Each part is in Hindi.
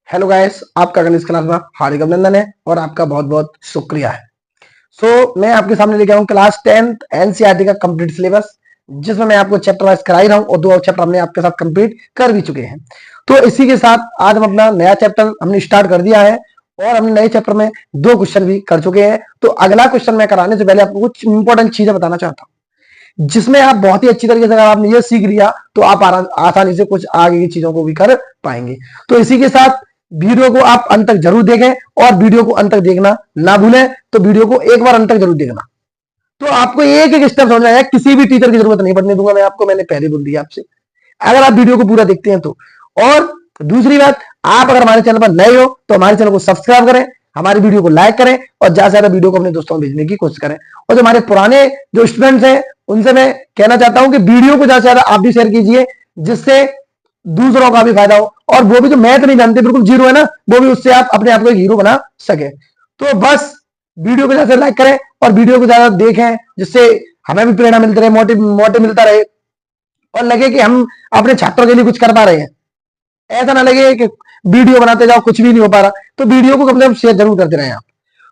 हेलो गाइस, आपका गणित क्लास में हार्दिक अभिनंदन है और आपका बहुत बहुत शुक्रिया है। मैं आपके सामने लेके आऊँ क्लास 10th एनसीईआरटी का कंप्लीट सिलेबस, जिसमें मैं आपको चैप्टर वाइज करा ही रहा हूँ और 2 चैप्टर हमने आपके साथ कंप्लीट कर भी चुके हैं। तो इसी के साथ आज हम अपना नया चैप्टर हमने स्टार्ट कर दिया है और हमने नए चैप्टर में 2 क्वेश्चन भी कर चुके हैं। तो अगला क्वेश्चन मैं कराने से पहले आपको कुछ इंपॉर्टेंट चीजें बताना चाहता हूँ, जिसमें आप बहुत ही अच्छी तरीके से अगर आपने ये सीख लिया तो आप आसानी से कुछ आगे की चीजों को भी कर पाएंगे। तो इसी के साथ वीडियो को आप अंत तक जरूर देखें और वीडियो को अंत तक देखना ना भूलें। तो वीडियो को एक बार अंत तक जरूर देखना, तो आपको एक एक स्टेप समझ आएगा। किसी भी टीचर की जरूरत नहीं पड़ने दूंगा मैं आपको, मैंने पहले बोल दिया आपसे, अगर आप वीडियो को पूरा देखते हैं तो। और दूसरी बात, आप अगर हमारे चैनल पर नए हो तो हमारे चैनल को सब्सक्राइब करें, हमारी वीडियो को लाइक करें और ज्यादा से ज्यादा वीडियो को अपने दोस्तों में भेजने की कोशिश करें। और जो हमारे पुराने जो स्टूडेंट्स हैं उनसे मैं कहना चाहता हूं कि वीडियो को ज्यादा से ज्यादा आप भी शेयर कीजिए, जिससे दूसरों का भी फायदा हो। और वो भी जो मैथ नहीं जानते, बिल्कुल जीरो है ना, वो भी उससे आप अपने आप को एक हीरो बना सके। तो बस वीडियो को ज्यादा लाइक करें और वीडियो को ज्यादा देखें, जिससे हमें भी प्रेरणा मिलती रहे, मोटिव मिलता रहे और लगे कि हम अपने छात्रों के लिए कुछ कर पा रहे हैं। ऐसा ना लगे कि वीडियो बनाते जाओ कुछ भी नहीं हो पा रहा। तो वीडियो को कम से कम शेयर जरूर करते रहे आप।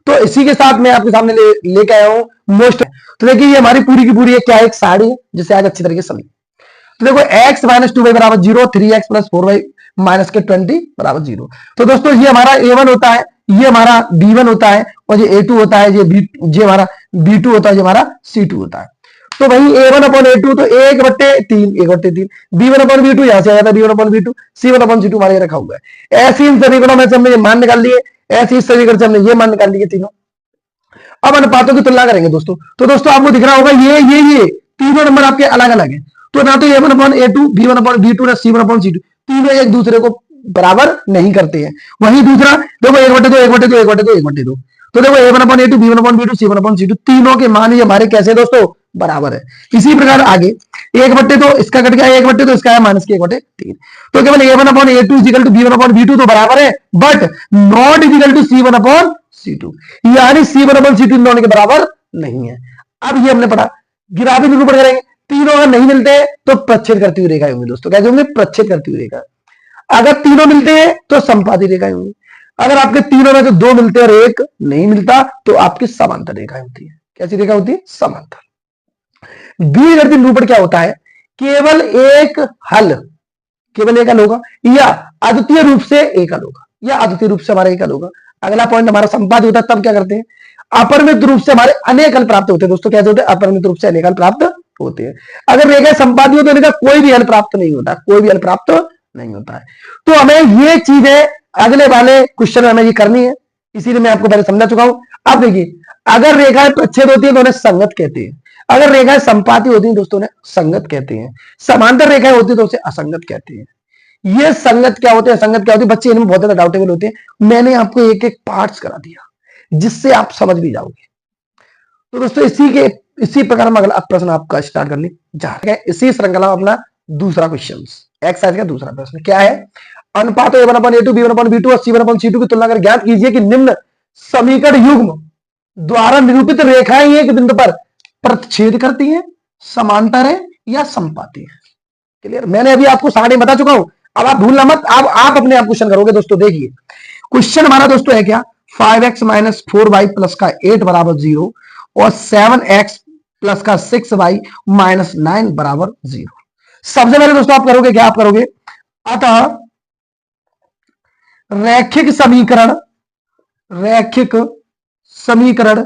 तो इसी के साथ मैं आपके सामने लेके आया हूँ मोस्ट। तो देखिए, ये हमारी पूरी की पूरी है क्या, एक साड़ी है जिसे आज अच्छी तरीके से समझिए। तो देखो, x माइनस 2y बराबर 0, 3x प्लस 4y माइनस के 20 बराबर 0। तो दोस्तों, ये हमारा a1 होता है, ये हमारा b1 होता है और ये a2 होता है, ये हमारा b2 होता है, ये हमारा c2 होता है। तो वही a1 अपॉन a2 तो 1/3 b1 अपॉन b2 यहां से आ जाता है b1 upon b2, c1 upon c2 हमारे रखा हुआ है। ऐसे इन समीकरणों में से हमने ये मान निकाल लिए, ऐसे इस समीकरण से हमने ये मान निकाल लिए तीनों। अब अनुपातों की तुलना करेंगे दोस्तों। तो दोस्तों, आपको दिख रहा होगा ये तीनों नंबर आपके अलग अलग है। तो ना तो a1 upon a2, b1 upon b2 ना c1 अपॉन c2, तीनों एक दूसरे को बराबर नहीं करते हैं। वहीं दूसरा देखो, 1/2 तो देखो a1 upon a2, b1 upon b2, c1 upon c2, तीनों के मान ये हमारे कैसे दोस्तों बराबर है। इसी प्रकार आगे 1/2 इसका कट गया, 1/2 इसका है माइनस के 1/3। तो केवल a1 upon a2 equal to b1 upon b2 तो बराबर है, but not equal to c1 upon c2, यानी c1 अपॉन c2 दोनों के बराबर नहीं है। अब ये हमने पढ़ा, ग्राफिक निरूपण करेंगे। तीनों अगर नहीं मिलते हैं तो प्रच्छेद करती हुई रेखाएं होंगी दोस्तों। कैसे होंगे? प्रच्छेद करती हुई रेखा। अगर तीनों मिलते हैं तो संपाती रेखाएं होंगी। अगर आपके तीनों में से 2 मिलते हैं और 1 नहीं मिलता तो आपकी समांतर रेखाएं होती है। कैसी रेखा होती है? समांतर। बीजगणितीय निरूपण क्या होता है? केवल एक हल होगा या अद्वितीय रूप से एक हल होगा, या अद्वितीय रूप से हमारा एक हल होगा। अगला पॉइंट हमारा संपाद्य होता है, तब क्या करते हैं? अपरिमित रूप से हमारे अनेक हल प्राप्त होते हैं दोस्तों। कैसे होते हैं? अपरिमित रूप से अनेक हल प्राप्त होते हैं। अगर रेखा संपाद्य हो तो इनका कोई भी हल प्राप्त नहीं होता, कोई भी हल प्राप्त नहीं होता है। तो हमें ये चीजें अगले वाले क्वेश्चन में हमें ये करनी है, इसीलिए मैं आपको पहले समझा चुका हूं। अब देखिए, अगर रेखाएं प्रच्छेद होती है तो उन्हें संगत कहते हैं, अगर रेखाएं संपाती होती हैं दोस्तों उन्हें संगत कहते हैं, समांतर रेखाएं होती है तो उसे असंगत कहते हैं। ये संगत क्या होते हैं, असंगत क्या होती है, बच्चे इनमें बहुत ज्यादा डाउटेबल होते हैं। मैंने आपको एक एक पार्ट्स करा दिया जिससे आप समझ भी जाओगे। तो दोस्तों, इसी प्रकार हम अगला प्रश्न आपका स्टार्ट करने जा रहे हैं। इसी श्रृंखला में अपना दूसरा क्वेश्चन, एक्सरसाइज का दूसरा प्रश्न क्या है? अनुपात a1 upon a2, b1 upon b2 और c1 अपॉन c2 की तुलना कर ज्ञात कीजिए कि निम्न समीकरण युग्म द्वारा निरूपित रेखाएं एक बिंदु पर प्रतिच्छेद करती हैं, समांतर है या संपाती है। क्लियर? मैंने अभी आपको सारणी बता चुका हूं, अब आप भूलना मत। अब आप अपने आप क्वेश्चन करोगे दोस्तों। देखिए, क्वेश्चन हमारा दोस्तों है क्या? 5x माइनस 4y प्लस का 8 बराबर 0 और 7x प्लस का 6y माइनस 9 बराबर 0। सबसे पहले दोस्तों आप करोगे क्या? आप करोगे अतः रैखिक समीकरण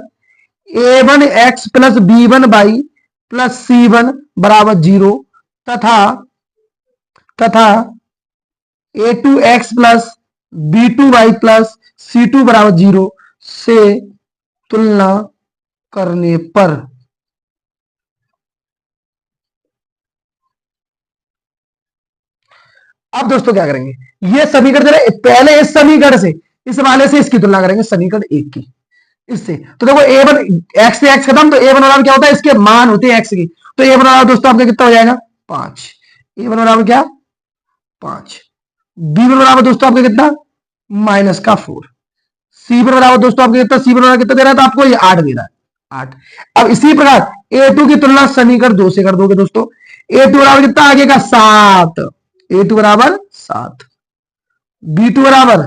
a1x plus b1y plus c1 बराबर 0 तथा a2x plus b2y plus c2 बराबर 0 से तुलना करने पर अब दोस्तों क्या करेंगे? ये समीकरण जरा पहले इस समीकरण से, इस वाले से इसकी तुलना करेंगे, समीकरण 1 की इससे। तो देखो, a1 x से x खत्म, तो a1 बराबर क्या होता है? इसके मान होते हैं x की। तो a1 बराबर दोस्तों आपका कितना हो जाएगा? 5। a1 बराबर क्या? 5। b1 बराबर दोस्तों आपका कितना? माइनस का 4। c1 बराबर दोस्तों आपका कितना? c1 बराबर कितना दे रहा है? तो आपको ये 8 दे रहा है, 8। अब इसी प्रकार a2 की तुलना समीकरण 2 से कर दोगे दोस्तों। a2 बराबर कितना आगे का? 7। a2 बराबर 7, b2 बराबर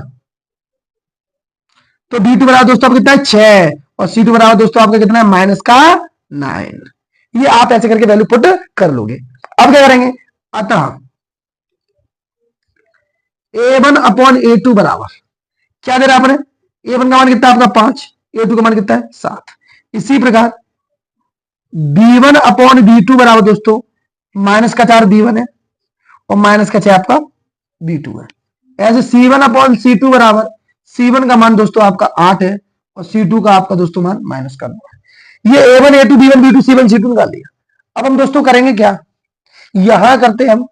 तो B2 बराबर दोस्तों आपका कितना है 6 और C2 बराबर दोस्तों आपका कितना है माइनस का 9। ये आप ऐसे करके वैल्यू पुट कर लोगे। अब क्या करेंगे, अतः A1 अपॉन A2 बराबर क्या दे रहा है आपने, A1 का मान कितना है आपका 5, A2 का मान कितना है 7। इसी प्रकार B1 अपॉन B2 बराबर दोस्तों माइनस का 4 B1 है और माइनस का 6 आपका B2 है। ऐसे C1 अपॉन C2 बराबर C1 का मान दोस्तों आपका 8 है और C2 का आपका दोस्तों मान माइनस का 9 है। ये A1 A2 B1 B2 C1 C2 निकाल लिया। अब हम दोस्तों करेंगे क्या, यहां करते हम,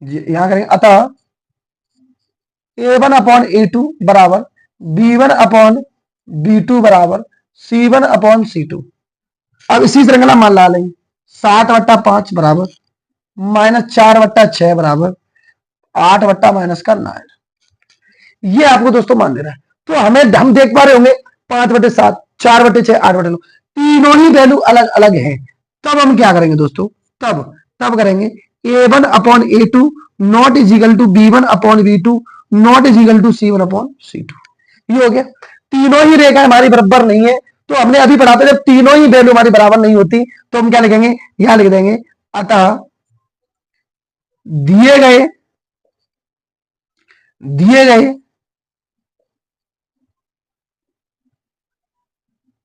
यहां करेंगे अतः A1 अपॉन A2 बराबर B1 अपॉन B2 बराबर C1 अपॉन C2। अब इसी श्रृंखला मान ला लेंगे 7/5 बराबर -4/6 बराबर 8/-9। ये आपको दोस्तों मान दे रहा है। तो हम देख पा रहे होंगे 5/7 4/6 8/9 तीनों ही वैल्यू अलग अलग है। तब हम क्या करेंगे दोस्तों, तब करेंगे A1 upon A2 not is equal to B1 upon B2 not is equal to C1 upon C2। ये हो गया। तीनों ही रेखा हमारी बराबर नहीं है, तो हमने अभी पढ़ा था जब तीनों ही वैल्यू हमारी बराबर नहीं होती तो हम क्या लिखेंगे, यहां लिख देंगे अतः दिए गए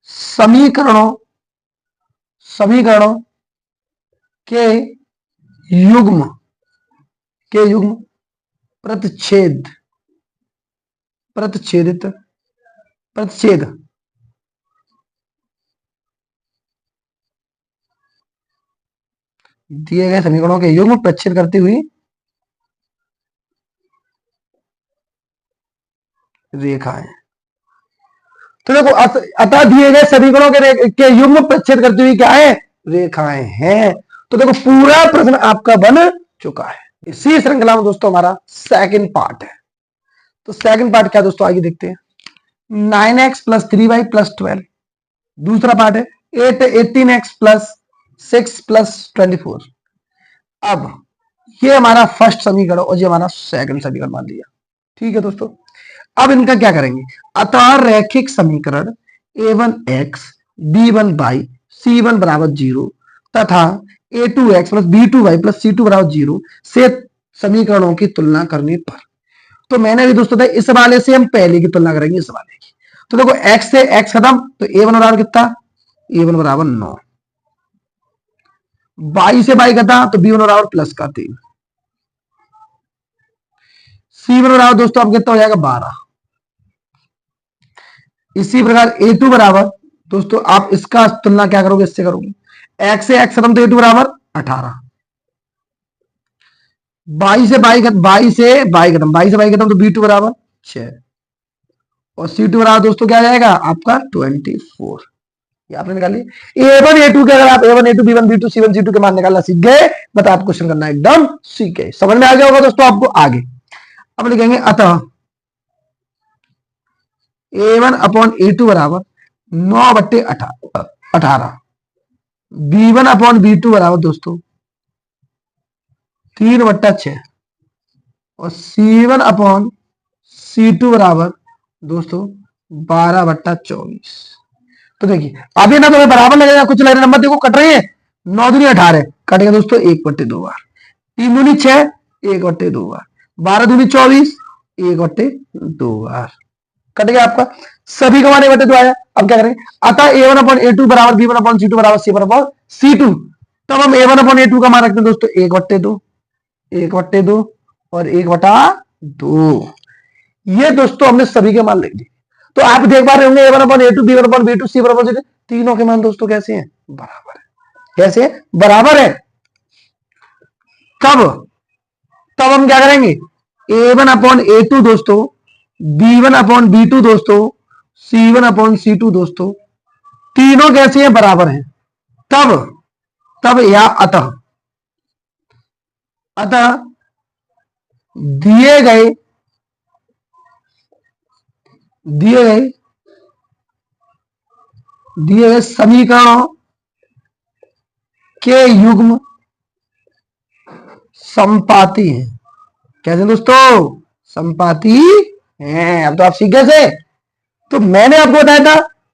समीकरणों के युग्म प्रतिच्छेद दिए गए समीकरणों के युग्म प्रतिच्छेद करती हुई रेखाएं। तो देखो अतः दिए गए समीकरणों के युग्म प्रतिच्छेद करती हुई क्या है, रेखाएं हैं। तो देखो पूरा प्रश्न आपका बन चुका है। इसी श्रृंखला में दोस्तों हमारा सेकंड पार्ट है। तो सेकंड पार्ट क्या दोस्तों आइए देखते हैं। 9x + 3y + 12। दूसरा पार्ट है 18x + 6 + 24। अब ये हमारा फर्स्ट समीकरण और ये हमारा सेकंड समीकरण मान लिया, ठीक है दोस्तों। अब इनका क्या करेंगे, अतः रैखिक समीकरण a1x b1y c1 बराबर 0 तथा a2x + b2y + c2 बराबर 0 से समीकरणों की तुलना करने पर। तो मैंने भी दोस्तों था इस वाले से हम पहले की तुलना करेंगे इस वाले की। तो देखो x से x खत्म तो a1 बराबर कितना, a1 बराबर 9, y से y खत्म तो b1 बराबर +3, c1 बराबर दोस्तों अब कितना हो जाएगा 12। इसी प्रकार a2 बराबर दोस्तों आप इसका तुलना क्या करोगे, इससे करोगे x से x खत्म तो a2 बराबर 18, y से y खत्म तो b2 बराबर 6 और c2 बराबर दोस्तों क्या आ जाएगा आपका 24। ये आपने निकाल लिया। a1 a2 के अगर आप a1 a2 b1 b2 c1 c2 के मान निकालना सीख गए बता आप क्वेश्चन करना एकदम सीख गए, समझ में आ गया होगा दोस्तों आपको। आगे अब लिखेंगे अतः a1 अपॉन a2 बराबर 9/18, b1 अपॉन b2 बराबर दोस्तों 3/6 और c1 अपॉन c2 बराबर दोस्तों 12/24। तो देखिए अभी ना तुम्हें बराबर लगेगा, कुछ लगेगा नंबर देखो कट रही है, 9 दूनी 18 कट गया दोस्तों 1/2 बार, 3 दूनी 6 1/2 बार, 12 दूनी 24 1/2 बार कट गया आपका। सभी का मान 1/2 आया। अब क्या करेंगे, अतः a1 अपॉन a2 बराबर b1 अपॉन c2 बराबर c1 अपॉन c2। तब हम a1 अपॉन a2 का मान रखते हैं दोस्तों 1/2 और 1/2। ये दोस्तों हमने सभी के मान लिख दिए। तो आप देख पा रहे होंगे a1 upon a2 b1 upon b2 c1 upon c2 तीनों के मान दोस्तों कैसे हैं, बराबर है। कैसे बराबर है, कब, तब हम क्या करेंगे a1 अपॉन a2 दोस्तों b1 अपॉन b2 दोस्तों c1 अपॉन c2 दोस्तों तीनों कैसे हैं, बराबर हैं। तब या अतः दिए गए समीकरणों के युग्म समपाती हैं। कैसे दोस्तों, समपाती हैं। अब तो आप सीख गए थे। तो मैंने आपको बताया था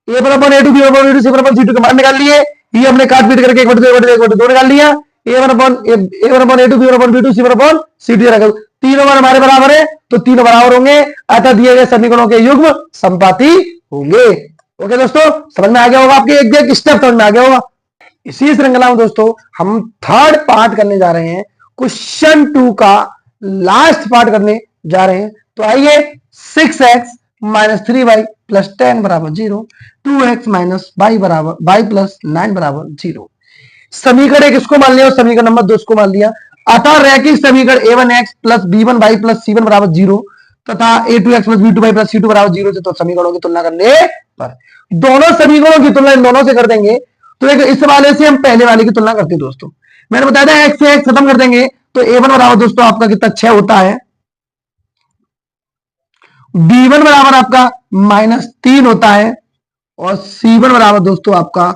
A one upon A two, B one upon A two, C one upon C two के मान निकाल लिए, ये हमने काट पीट करके 1/2 निकाल लिया। A one upon A two, B one upon B two, C one upon C two, तीनों मान हमारे बराबर है तो तीनों बराबर होंगे, अतः दिए गए समीकरणों के युग्म समपाती होंगे। ओके दोस्तों, समझ में आ गया होगा, आपके एक स्टेप समझ में आ गया होगा। इसी श्रृंखला में दोस्तों हम थर्ड पार्ट करने जा रहे हैं, क्वेश्चन 2 का लास्ट पार्ट करने जा रहे हैं। तो आइए, 6x माइनस 3y प्लस 10 बराबर 0, 2x माइनस y बराबर y प्लस 9 बराबर 0। समीकरण एक इसको मान लिया और समीकरण नंबर 2 इसको मान लिया। अतः रैखिक समीकरण a1x plus b1y plus c1 बराबर 0 तथा a2x plus b2y plus c2 बराबर 0 से तो समीकरणों की तुलना करने पर दोनों समीकरणों की तुलना इन दोनों से कर देंगे। तो एक इस वाले से हम पहले वाले की तुलना करते हैं दोस्तों। मैंने बताया था x से x खत्म कर देंगे तो a1 बराबर दोस्तों आपका कितना 6 होता है, b1 बराबर आपका -3 होता है और c1 बराबर दोस्तों आपका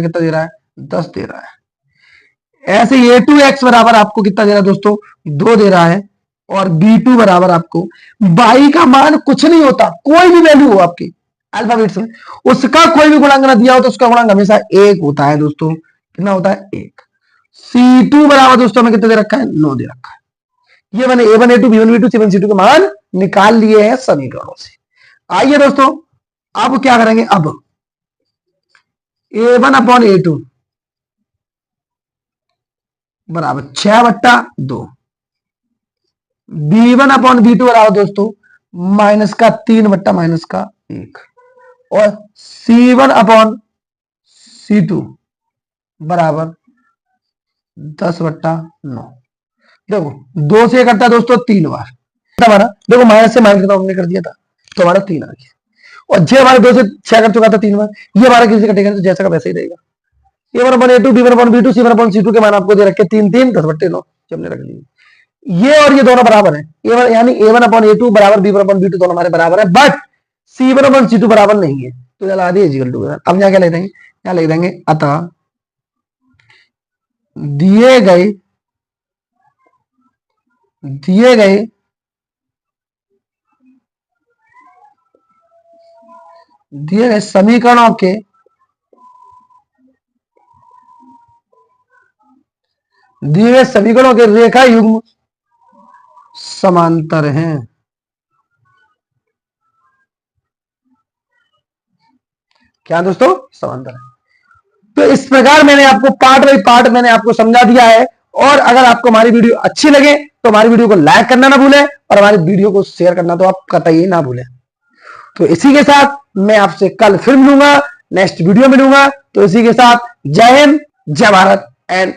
कितना दे रहा है, 10 दे रहा है। ऐसे a2x बराबर आपको कितना दे रहा है दोस्तों, 2 दे रहा है और b2 बराबर आपको y का मान कुछ नहीं होता, कोई भी वैल्यू हो आपकी अल्फाबेट्स में, उसका कोई भी गुणांक ना दिया हो तो उसका गुणांक हमेशा 1 होता है दोस्तों। कितना होता है, 1। c2 बराबर दोस्तों हमें कितना दे रखा है, 9 दे रखा है। ये मैंने a1 a2 b1 b2 c1 c2 के मान निकाल लिए हैं समीकरणों से। आइए दोस्तों अब क्या करेंगे, अब a1 अपॉन a2 बराबर 6/2, b1 अपॉन b2 बराबर दोस्तों माइनस का 3/-1 और c1 अपॉन c2 बराबर 10/9। देखो 2 से करता है दोस्तों 3 बार, हमारा देखो माइनस से माइनस हमने कर दिया था तो हमारा 3 आ गया, और जे हमारे 2 से 6 कर चुका था 3 बार, ये हमारा किसी कटेगा तो जैसा का वैसा ही रहेगा। a1 upon a2 b1 upon b2 c1 upon c2 के मान आपको दे रखे 3 3 10/9 हमने रख लिए। ये और ये दोनों बराबर है, यानी a1 अपॉन a2 बराबर b1 अपॉन b2 दोनों हमारे बराबर है, बट c1 अपॉन c2 बराबर नहीं है, तो चला दिए इक्वल टू। अब यहाँ क्या लिख देंगे, यहाँ लिख देंगे अतः दिए गए समीकरणों के रेखा युग्म समांतर हैं। क्या दोस्तों, समांतर है। तो इस प्रकार मैंने आपको पार्ट बाई पार्ट मैंने आपको समझा दिया है, और अगर आपको हमारी वीडियो अच्छी लगे तो हमारी वीडियो को लाइक करना ना भूलें और हमारी वीडियो को शेयर करना तो आप कतई ना भूलें। तो इसी के साथ मैं आपसे कल फिर मिलूंगा, नेक्स्ट वीडियो मिलूंगा। तो इसी के साथ जय हिंद, जय भारत एंड